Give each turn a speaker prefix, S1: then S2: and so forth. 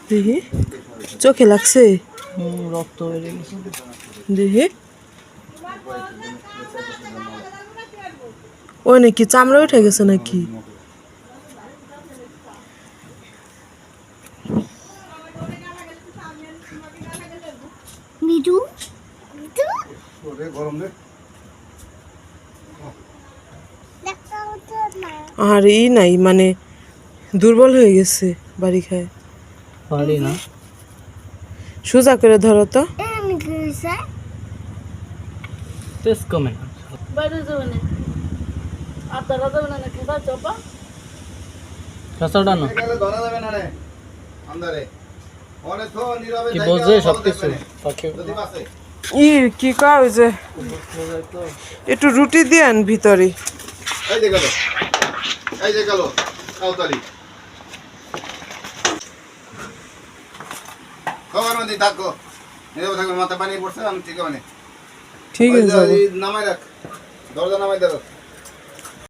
S1: দেখি চোখে লাগছে
S2: রক্ত বেরিয়ে গেছে।
S1: দেখি ওই নাকি চামড়া উঠে গেছে নাকি
S3: মিঠু
S1: আর নাই মানে দুর্বল হয়ে গেছে বাড়ি খায়
S2: পারি না
S1: সোজা করে ধরো তো
S2: টেস্ট কমে না। কাঁচাটা না কি বোঝে সবকিছু পাখি
S1: কি কয় যে একটু রুটি দেন ভিতরে ঠিক আছে
S4: নামাই রাখ দরজা নামাই দেখো